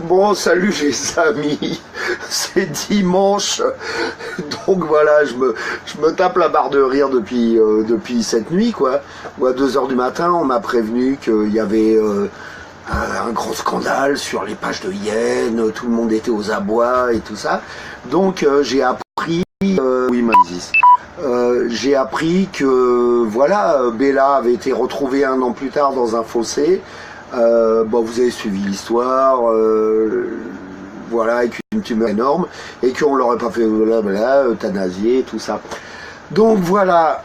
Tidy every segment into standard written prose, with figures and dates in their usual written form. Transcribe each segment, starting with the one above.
Bon, salut les amis, c'est dimanche, donc voilà, je me tape la barre de rire depuis cette nuit, quoi. Ou à 2 heures du matin, on m'a prévenu qu'il y avait un gros scandale sur les pages de Yen, tout le monde était aux abois et tout ça. Donc j'ai appris, oui Mazis, j'ai appris que voilà, Bella avait été retrouvée 1 an plus tard dans un fossé. Bon, vous avez suivi l'histoire, voilà, avec une tumeur énorme, et qu'on l'aurait pas fait euthanasier, tout ça. Donc voilà,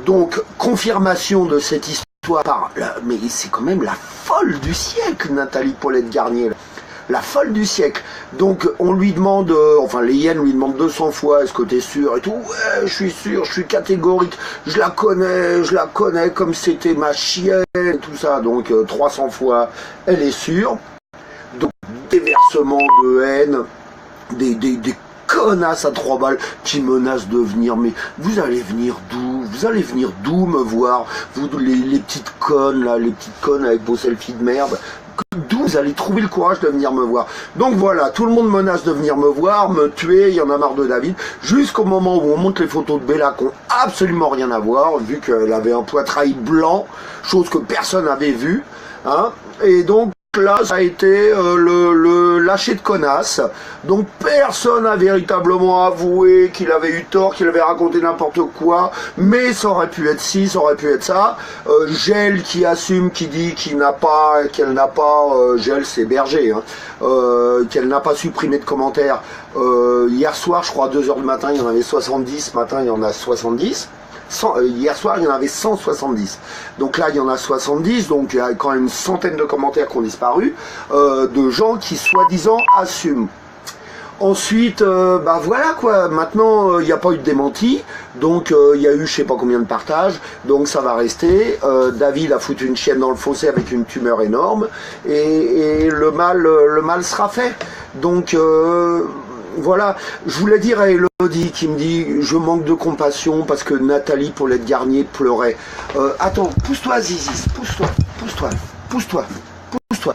donc confirmation de cette histoire mais c'est quand même la folle du siècle, Nathalie Paulette-Garnier. La folle du siècle. Donc on lui demande, enfin les hyènes lui demandent 200 fois, est-ce que t'es sûr et tout. Ouais, je suis sûr, je suis catégorique, je la connais comme c'était ma chienne, tout ça. Donc 300 fois, elle est sûre. Donc déversement de haine, des connasses à 3 balles qui menacent de venir. Mais vous allez venir d'où? Vous allez venir d'où me voir? Vous les petites connes là, les petites connes avec vos selfies de merde. D'où vous allez trouver le courage de venir me voir? Donc voilà, tout le monde menace de venir me voir, me tuer, il y en a marre de David, jusqu'au moment où on monte les photos de Bella qui n'ont absolument rien à voir, vu qu'elle avait un poitrail blanc, chose que personne n'avait vue, hein, et donc là, ça a été le lâcher de connasse. Donc personne n'a véritablement avoué qu'il avait eu tort, qu'il avait raconté n'importe quoi, mais ça aurait pu être ci, ça aurait pu être ça. Gel qui assume, qui dit qu'elle n'a pas, Gel c'est Berger, hein, qu'elle n'a pas supprimé de commentaires. Hier soir, je crois à 2 heures du matin, il y en avait 70, ce matin il y en a 70. Hier soir, il y en avait 170. Donc là, il y en a 70, donc il y a quand même une centaine de commentaires qui ont disparu, de gens qui, soi-disant, assument. Ensuite, bah voilà quoi, maintenant, il n'y a pas eu de démenti, donc il y a eu je sais pas combien de partages, donc ça va rester. David a foutu une chienne dans le fossé avec une tumeur énorme, et le mal sera fait. Donc... voilà, je voulais dire à Elodie qui me dit je manque de compassion parce que Nathalie Paulette-Garnier pleurait. Attends, pousse-toi Zizi, pousse-toi.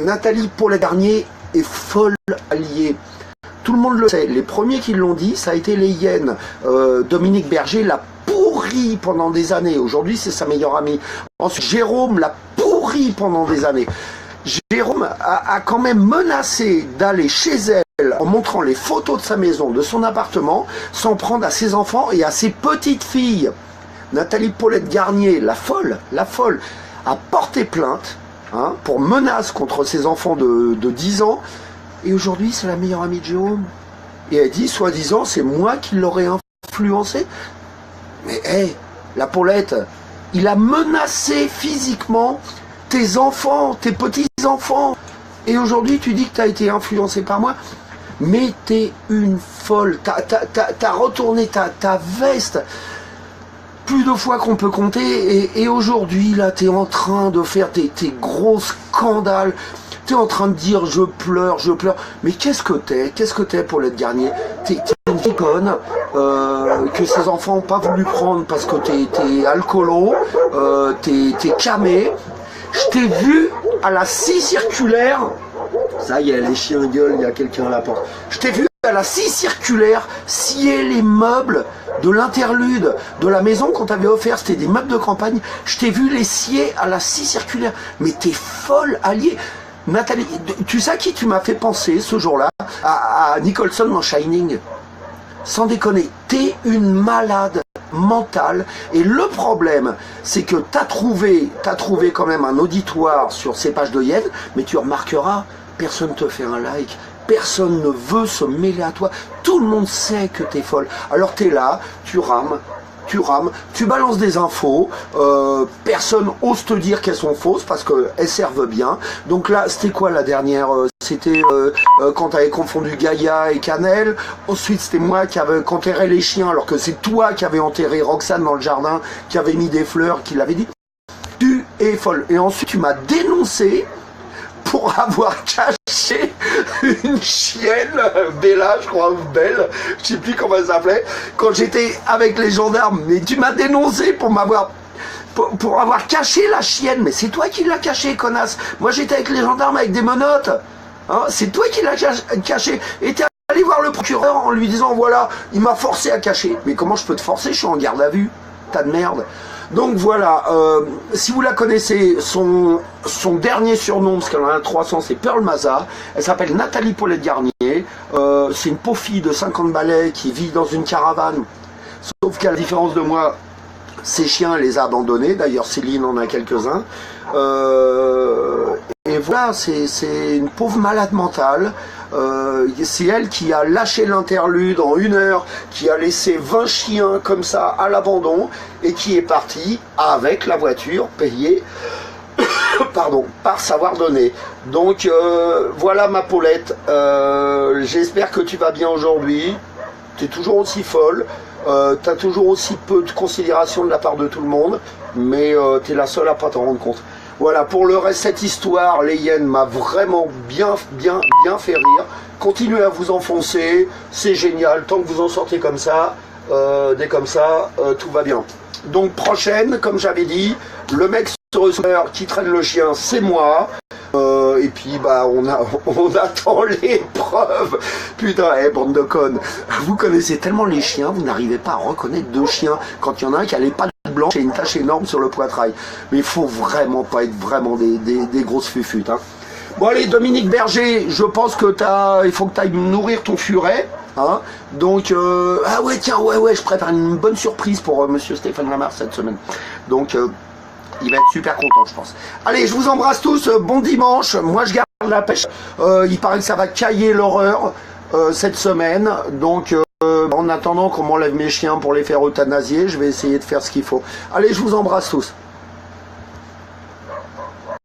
Nathalie Paulette-Garnier est folle alliée. Tout le monde le sait. Les premiers qui l'ont dit, ça a été les hyènes. Dominique Berger l'a pourri pendant des années. Aujourd'hui, c'est sa meilleure amie. Ensuite, Jérôme l'a pourri pendant des années. Jérôme a quand même menacé d'aller chez elle en montrant les photos de sa maison, de son appartement, s'en prendre à ses enfants et à ses petites filles. Nathalie Paulette-Garnier, la folle, a porté plainte, hein, pour menace contre ses enfants de 10 ans. Et aujourd'hui, c'est la meilleure amie de Jérôme. Et elle dit, soi-disant, c'est moi qui l'aurais influencé. Mais hé, la Paulette, il a menacé physiquement tes enfants, tes petits-enfants. Et aujourd'hui, tu dis que tu as été influencé par moi. Mais t'es une folle. T'as retourné ta veste plus de fois qu'on peut compter. Et aujourd'hui, là, t'es en train de faire tes gros scandales. T'es en train de dire je pleure. Mais qu'est-ce que t'es Paulette-Garnier? T'es une conne que ces enfants n'ont pas voulu prendre parce que t'es alcoolo, t'es camé. Je t'ai vu à la scie circulaire. Ça y est, les chiens gueulent, il y a quelqu'un à la porte. Je t'ai vu à la scie circulaire scier les meubles de l'interlude de la maison qu'on t'avait offert. C'était des meubles de campagne. Je t'ai vu les scier à la scie circulaire. Mais t'es folle alliée. Nathalie, tu sais à qui tu m'as fait penser ce jour-là? À Nicholson dans Shining. Sans déconner, t'es une malade mentale. Et le problème, c'est que t'as trouvé quand même un auditoire sur ces pages de Yen, mais tu remarqueras, personne ne te fait un like, personne ne veut se mêler à toi, tout le monde sait que t'es folle. Alors t'es là, tu rames, tu balances des infos, personne ose te dire qu'elles sont fausses parce qu'elles servent bien. Donc là, c'était quoi la dernière? C'était quand tu avais confondu Gaïa et Cannelle. Ensuite, c'était moi qui avais enterré les chiens alors que c'est toi qui avais enterré Roxane dans le jardin, qui avait mis des fleurs, qui l'avait dit. Tu es folle. Et ensuite, tu m'as dénoncé pour avoir caché une chienne, Bella, je crois, ou Belle, je sais plus comment elle s'appelait, quand j'étais avec les gendarmes. Mais tu m'as dénoncé pour m'avoir pour avoir caché la chienne. Mais c'est toi qui l'as caché, connasse. Moi j'étais avec les gendarmes avec des menottes. Hein, c'est toi qui l'as caché. Et t'es allé voir le procureur en lui disant voilà, il m'a forcé à cacher. Mais comment je peux te forcer? Je suis en garde à vue. Tas de merde. Donc voilà, si vous la connaissez, son dernier surnom, parce qu'elle en a 300, c'est Pearl Maza. Elle s'appelle Nathalie Paulette-Garnier. C'est une pauvre fille de 50 balais qui vit dans une caravane. Sauf qu'à la différence de moi, ses chiens les a abandonnés. D'ailleurs, Céline en a quelques-uns. Et voilà, c'est une pauvre malade mentale. C'est elle qui a lâché l'interlude en 1 heure, qui a laissé 20 chiens comme ça à l'abandon et qui est partie avec la voiture payée pardon, par savoir donner. Donc voilà ma Paulette, j'espère que tu vas bien aujourd'hui. Tu es toujours aussi folle, tu as toujours aussi peu de considération de la part de tout le monde, mais tu es la seule à pas t'en rendre compte. Voilà, pour le reste, cette histoire, les hyènes, m'a vraiment bien fait rire. Continuez à vous enfoncer, c'est génial. Tant que vous en sortez comme ça, tout va bien. Donc, prochaine, comme j'avais dit, le mec sur le scooter qui traîne le chien, c'est moi. Et puis, bah, on attend les preuves. Putain, bande de connes. Vous connaissez tellement les chiens, vous n'arrivez pas à reconnaître 2 chiens quand il y en a un qui a les pattes blanches et une tache énorme sur le poitrail. Mais il faut vraiment pas être vraiment des grosses fufutes. Hein. Bon, allez, Dominique Berger, je pense que il faut que tu ailles nourrir ton furet. Hein. Donc, ah ouais, tiens, ouais, je prépare une bonne surprise pour monsieur Stéphane Lamar cette semaine. Donc, il va être super content, je pense. Allez, je vous embrasse tous. Bon dimanche. Moi, je garde la pêche. Il paraît que ça va cailler l'horreur cette semaine. Donc, en attendant qu'on m'enlève mes chiens pour les faire euthanasier, je vais essayer de faire ce qu'il faut. Allez, je vous embrasse tous.